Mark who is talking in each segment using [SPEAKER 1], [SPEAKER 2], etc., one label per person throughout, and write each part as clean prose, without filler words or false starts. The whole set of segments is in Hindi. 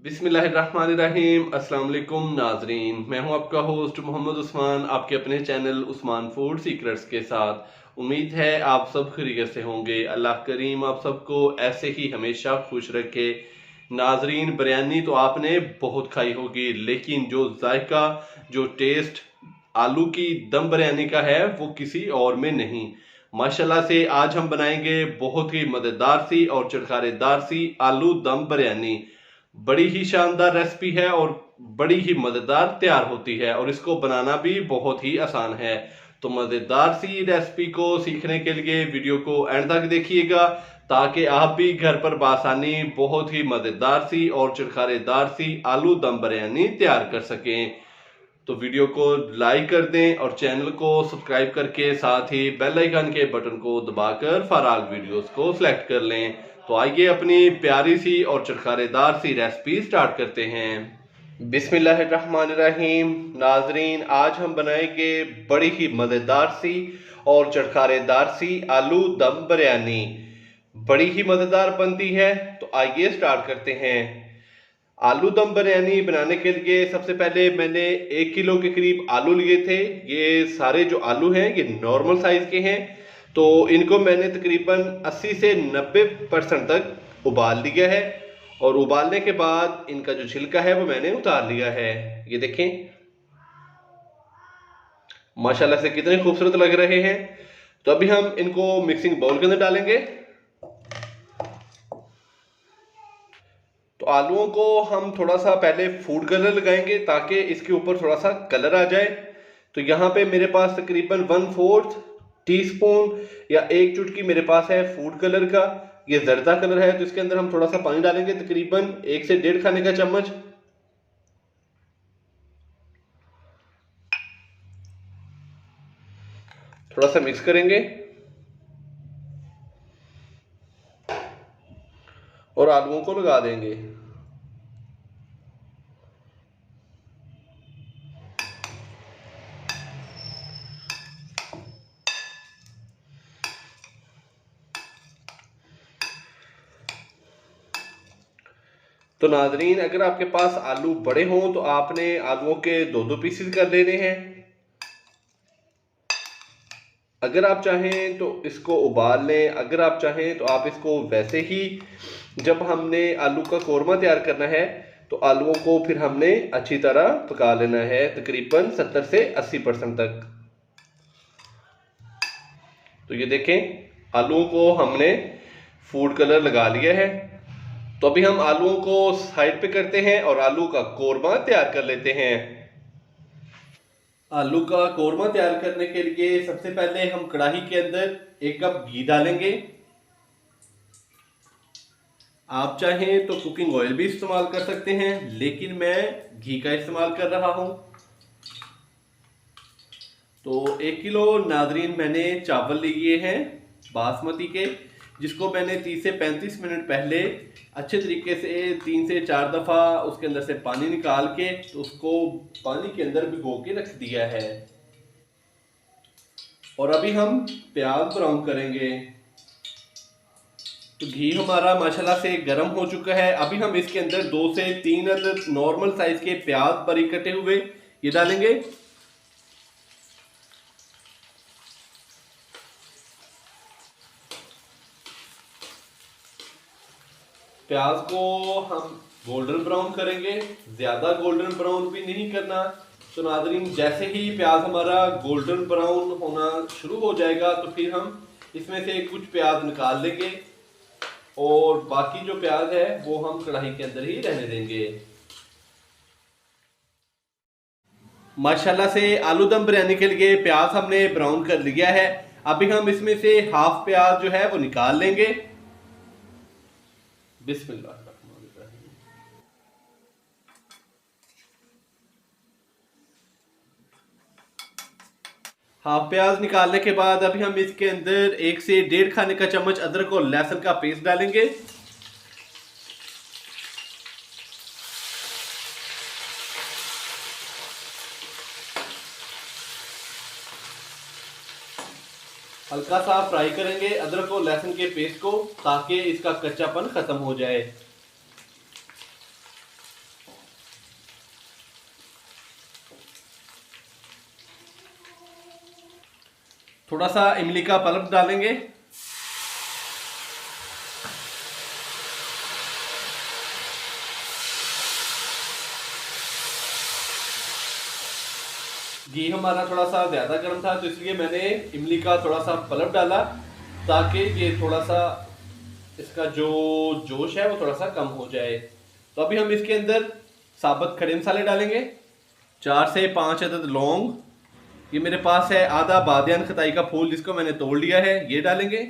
[SPEAKER 1] बिस्मिल्लाहिर्रहमानिर्रहीम। अस्सलाम वालेकुम नाजरीन, मैं हूं आपका होस्ट मोहम्मद उस्मान, आपके अपने चैनल उस्मान फूड सीक्रेट्स के साथ। उम्मीद है आप सब खैरियत से होंगे। अल्लाह करीम आप सबको ऐसे ही हमेशा खुश रखे। नाजरीन, बिरयानी तो आपने बहुत खाई होगी, लेकिन जो जायका, जो टेस्ट आलू की दम बिरयानी का है वो किसी और में नहीं। माशाल्लाह से आज हम बनाएंगे बहुत ही मज़ेदार सी और चटखारेदार सी आलू दम बिरयानी। बड़ी ही शानदार रेसिपी है और बड़ी ही मज़ेदार तैयार होती है, और इसको बनाना भी बहुत ही आसान है। तो मज़ेदार सी रेसिपी को सीखने के लिए वीडियो को एंड तक देखिएगा, ताकि आप भी घर पर बासानी बहुत ही मज़ेदार सी और चटखारेदार सी आलू दम बिरयानी तैयार कर सकें। तो वीडियो को लाइक कर दें और चैनल को सब्सक्राइब करके साथ ही बेल आइकन के बटन को दबाकर फराग वीडियोस को सिलेक्ट कर लें। तो आइए अपनी प्यारी सी और चटखारेदार सी रेसिपी स्टार्ट करते हैं। बिस्मिल्लाहिर्रहमानिर्रहीम। नाजरीन, आज हम बनाएंगे बड़ी ही मज़ेदार सी और चटखारेदार सी आलू दम बिरयानी। बड़ी ही मज़ेदार बनती है, तो आइए स्टार्ट करते हैं। आलू दम बिरयानी बनाने के लिए सबसे पहले मैंने 1 किलो के करीब आलू लिए थे। ये सारे जो आलू हैं ये नॉर्मल साइज के हैं, तो इनको मैंने तकरीबन 80 से 90% तक उबाल लिया है। और उबालने के बाद इनका जो छिलका है वो मैंने उतार लिया है। ये देखें माशाल्लाह से कितने खूबसूरत लग रहे हैं। तो अभी हम इनको मिक्सिंग बाउल के अंदर डालेंगे। तो आलूओं को हम थोड़ा सा पहले फूड कलर लगाएंगे, ताकि इसके ऊपर थोड़ा सा कलर आ जाए। तो यहाँ पे मेरे पास तकरीबन 1/4 टीस्पून या 1 चुटकी मेरे पास है फूड कलर का। ये जर्दा कलर है, तो इसके अंदर हम थोड़ा सा पानी डालेंगे, तकरीबन 1 से 1.5 खाने का चम्मच। थोड़ा सा मिक्स करेंगे और आलूओं को लगा देंगे। तो नाजरीन, अगर आपके पास आलू बड़े हों तो आपने आलूओं के 2-2 पीसेस कर लेने हैं। अगर आप चाहें तो इसको उबाल लें, अगर आप चाहें तो आप इसको वैसे ही, जब हमने आलू का कोरमा तैयार करना है तो आलूओं को फिर हमने अच्छी तरह पका लेना है, तकरीबन 70 से 80% तक। तो ये देखें आलूओं को हमने फूड कलर लगा लिया है। तो अभी हम आलूओं को साइड पे करते हैं और आलू का कोरमा तैयार कर लेते हैं। आलू का कोरमा तैयार करने के लिए सबसे पहले हम कढ़ाई के अंदर 1 कप घी डालेंगे। आप चाहें तो कुकिंग ऑयल भी इस्तेमाल कर सकते हैं, लेकिन मैं घी का इस्तेमाल कर रहा हूं। तो 1 किलो नाजरीन मैंने चावल लिए हैं बासमती के, जिसको मैंने 30 से 35 मिनट पहले अच्छे तरीके से 3 से 4 दफ़ा उसके अंदर से पानी निकाल के तो उसको पानी के अंदर भिगो के रख दिया है। और अभी हम प्याज ब्राउन करेंगे। तो घी हमारा माशाल्लाह से गर्म हो चुका है। अभी हम इसके अंदर 2 से 3 अदद नॉर्मल साइज के प्याज बारीक कटे हुए ये डालेंगे। प्याज को हम गोल्डन ब्राउन करेंगे, ज्यादा गोल्डन ब्राउन भी नहीं करना। तो नाजरीन, जैसे ही प्याज हमारा गोल्डन ब्राउन होना शुरू हो जाएगा तो फिर हम इसमें से कुछ प्याज निकाल लेंगे और बाकी जो प्याज है वो हम कढ़ाई के अंदर ही रहने देंगे। माशाल्लाह से आलू दम बिरयानी के लिए प्याज हमने ब्राउन कर लिया है। अभी हम इसमें से हाफ प्याज जो है वो निकाल लेंगे। बिस्मिल्लाहिर्रहमानिर्रहीम। हाफ प्याज निकालने के बाद अभी हम इसके अंदर 1 से 1.5 खाने का चम्मच अदरक और लहसुन का पेस्ट डालेंगे। हल्का सा फ्राई करेंगे अदरक और लहसुन के पेस्ट को, ताकि इसका कच्चापन खत्म हो जाए। थोड़ा सा इमली का पल्प डालेंगे। घी हमारा थोड़ा सा ज़्यादा गर्म था तो इसलिए मैंने इमली का थोड़ा सा पल्प डाला, ताकि ये थोड़ा सा इसका जो जोश है वो थोड़ा सा कम हो जाए। तो अभी हम इसके अंदर साबुत खड़े मसाले डालेंगे। 4 से 5 अदद लौंग, ये मेरे पास है आधा बादियान खताई का फूल जिसको मैंने तोड़ लिया है, ये डालेंगे।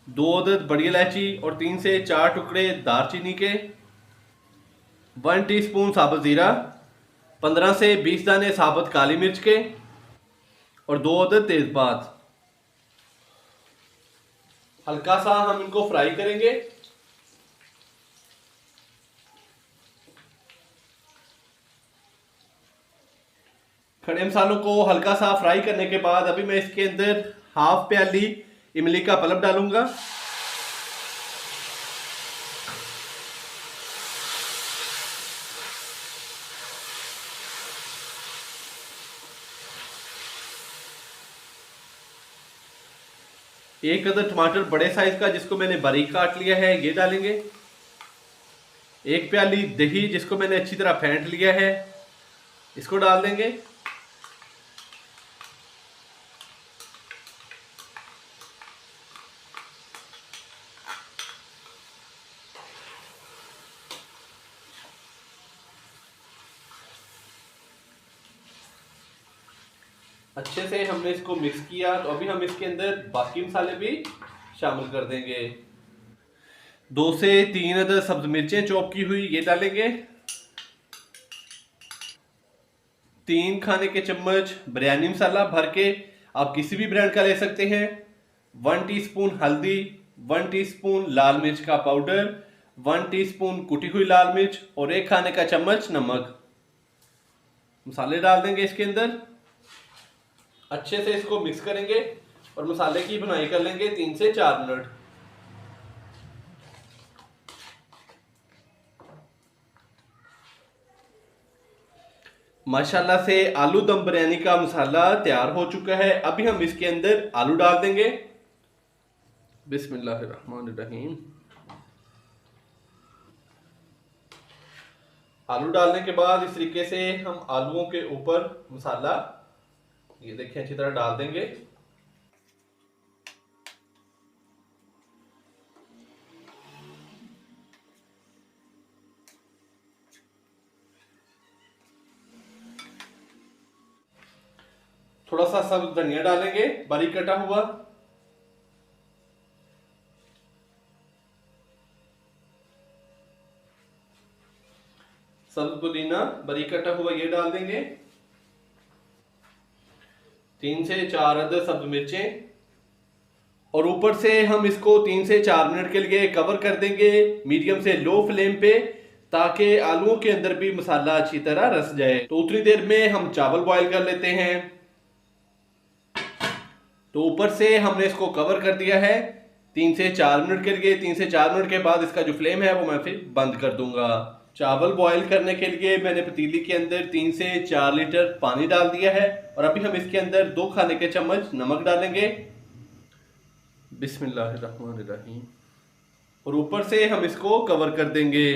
[SPEAKER 1] 2 अदद बड़ी इलायची और 3 से 4 टुकड़े दालचीनी के। 1 टीस्पून साबुत ज़ीरा, 15 से 20 दाने साबुत काली मिर्च के और 2 अदद तेजपात। हल्का सा हम इनको फ्राई करेंगे। खड़े मसालों को हल्का सा फ्राई करने के बाद अभी मैं इसके अंदर हाफ प्याली इमली का पल्प डालूंगा। एक अदद टमाटर बड़े साइज का जिसको मैंने बारीक काट लिया है, ये डालेंगे। 1 प्याली दही जिसको मैंने अच्छी तरह फेंट लिया है, इसको डाल देंगे। अच्छे से हमने इसको मिक्स किया तो अभी हम इसके अंदर बाकी मसाले भी शामिल कर देंगे। 2 से 3 अदद सब्ज मिर्चें चॉप की हुई, ये डालेंगे। 3 खाने के चम्मच बिरयानी मसाला भर के आप किसी भी ब्रांड का ले सकते हैं। 1 टीस्पून हल्दी, 1 टीस्पून लाल मिर्च का पाउडर, 1 टीस्पून कुटी हुई लाल मिर्च और 1 खाने का चम्मच नमक। मसाले डाल देंगे इसके अंदर। अच्छे से इसको मिक्स करेंगे और मसाले की भुनाई कर लेंगे 3 से 4 मिनट। माशाल्लाह से आलू दम बिरयानी का मसाला तैयार हो चुका है। अभी हम इसके अंदर आलू डाल देंगे। बिस्मिल्लाहिर्रहमानिर्रहीम। आलू डालने के बाद इस तरीके से हम आलूओं के ऊपर मसाला, ये देखिए, अच्छी तरह डाल देंगे। थोड़ा सा सब धनिया डालेंगे बारीक कटा हुआ। सब पुदीना बारीक कटा हुआ ये डाल देंगे। 3 से 4 अदद सब्ज मिर्चें और ऊपर से हम इसको 3 से 4 मिनट के लिए कवर कर देंगे मीडियम से लो फ्लेम पे, ताकि आलूओं के अंदर भी मसाला अच्छी तरह रस जाए। तो उतनी देर में हम चावल बॉईल कर लेते हैं। तो ऊपर से हमने इसको कवर कर दिया है 3 से 4 मिनट के लिए। 3 से 4 मिनट के बाद इसका जो फ्लेम है वो मैं फिर बंद कर दूंगा। चावल बॉईल करने के लिए मैंने पतीली के अंदर 3 से 4 लीटर पानी डाल दिया है और अभी हम इसके अंदर 2 खाने के चम्मच नमक डालेंगे। बिस्मिल्लाहिर्रहमानिर्रहीम। और ऊपर से हम इसको कवर कर देंगे।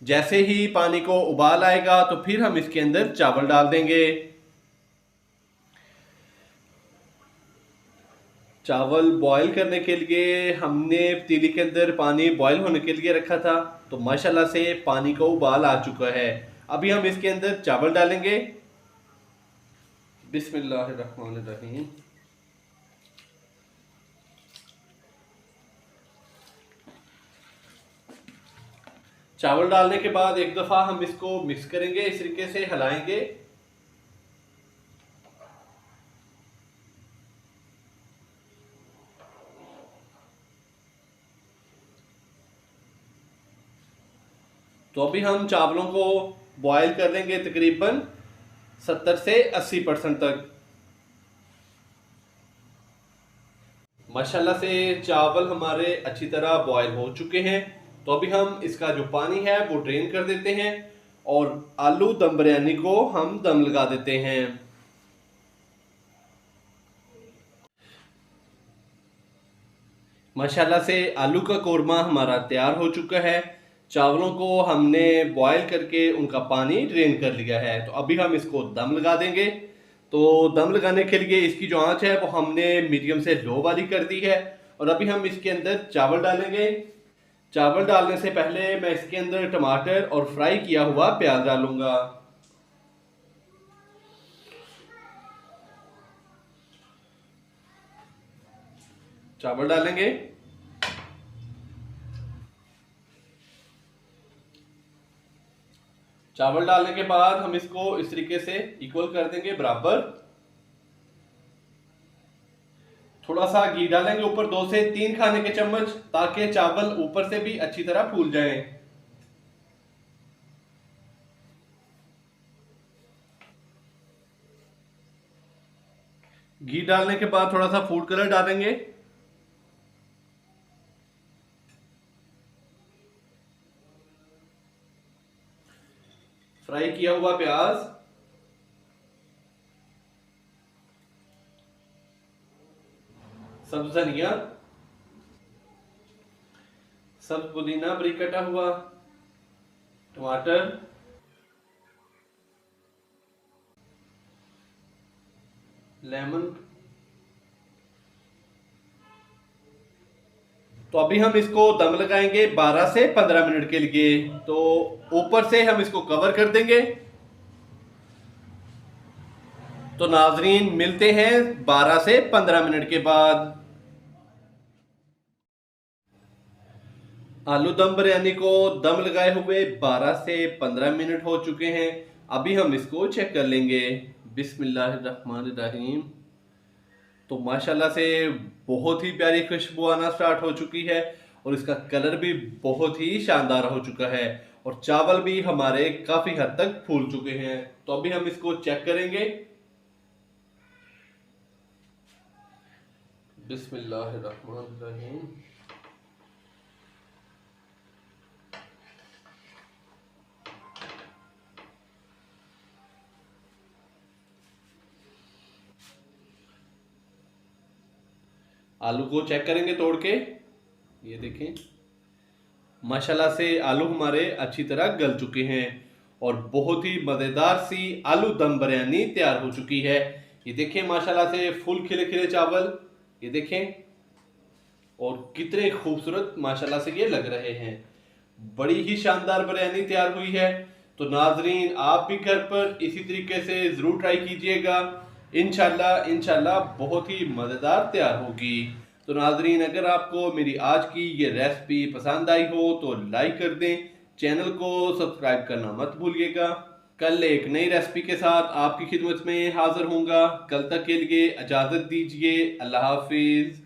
[SPEAKER 1] जैसे ही पानी को उबाल आएगा तो फिर हम इसके अंदर चावल डाल देंगे। चावल बॉईल करने के लिए हमने पतीली के अंदर पानी बॉईल होने के लिए रखा था, तो माशाल्लाह से पानी का उबाल आ चुका है। अभी हम इसके अंदर चावल डालेंगे। बिस्मिल्लाहिर्रहमानिर्रहीम। चावल डालने के बाद एक दफा हम इसको मिक्स करेंगे, इस तरीके से हिलाएंगे। तो अभी हम चावलों को बॉईल कर लेंगे तकरीबन 70 से 80% तक। माशाल्लाह से चावल हमारे अच्छी तरह बॉईल हो चुके हैं। तो अभी हम इसका जो पानी है वो ड्रेन कर देते हैं और आलू दम बिरयानी को हम दम लगा देते हैं। माशाल्लाह से आलू का कोरमा हमारा तैयार हो चुका है। चावलों को हमने बॉईल करके उनका पानी ड्रेन कर लिया है। तो अभी हम इसको दम लगा देंगे। तो दम लगाने के लिए इसकी जो आंच है वो हमने मीडियम से लो वाली कर दी है। और अभी हम इसके अंदर चावल डालेंगे। चावल डालने से पहले मैं इसके अंदर टमाटर और फ्राई किया हुआ प्याज डालूंगा। चावल डालेंगे। चावल डालने के बाद हम इसको इस तरीके से इक्वल कर देंगे बराबर। थोड़ा सा घी डालेंगे ऊपर 2 से 3 खाने के चम्मच, ताकि चावल ऊपर से भी अच्छी तरह फूल जाएं। घी डालने के बाद थोड़ा सा फूड कलर डालेंगे। फ्राई किया हुआ प्याज, सब्ज धनिया, सब्ज पुदीना बारीक कटा हुआ, टमाटर, लेमन। तो अभी हम इसको दम लगाएंगे 12 से 15 मिनट के लिए। तो ऊपर से हम इसको कवर कर देंगे। तो नाजरीन मिलते हैं 12 से 15 मिनट के बाद। आलू दम बिरयानी को दम लगाए हुए 12 से 15 मिनट हो चुके हैं। अभी हम इसको चेक कर लेंगे। बिस्मिल्लाहिर्रहमानिर्रहीम। तो माशाल्लाह से बहुत ही प्यारी खुशबू आना स्टार्ट हो चुकी है और इसका कलर भी बहुत ही शानदार हो चुका है और चावल भी हमारे काफी हद तक फूल चुके हैं। तो अभी हम इसको चेक करेंगे। बिस्मिल्लाहिर्रहमानिर्रहीम। आलू को चेक करेंगे तोड़ के। ये देखें, माशाल्लाह से आलू हमारे अच्छी तरह गल चुके हैं और बहुत ही मज़ेदार सी आलू दम बिरयानी तैयार हो चुकी है। ये देखें माशाल्लाह से फुल खिले खिले चावल, ये देखें, और कितने खूबसूरत माशाल्लाह से ये लग रहे हैं। बड़ी ही शानदार बिरयानी तैयार हुई है। तो नाजरीन आप भी घर पर इसी तरीके से ज़रूर ट्राई कीजिएगा। इंशाल्लाह बहुत ही मज़ेदार तैयार होगी। तो नाजरीन अगर आपको मेरी आज की ये रेसिपी पसंद आई हो तो लाइक कर दें, चैनल को सब्सक्राइब करना मत भूलिएगा। कल एक नई रेसिपी के साथ आपकी खिदमत में हाजिर होऊंगा। कल तक के लिए इजाज़त दीजिए। अल्लाह हाफिज़।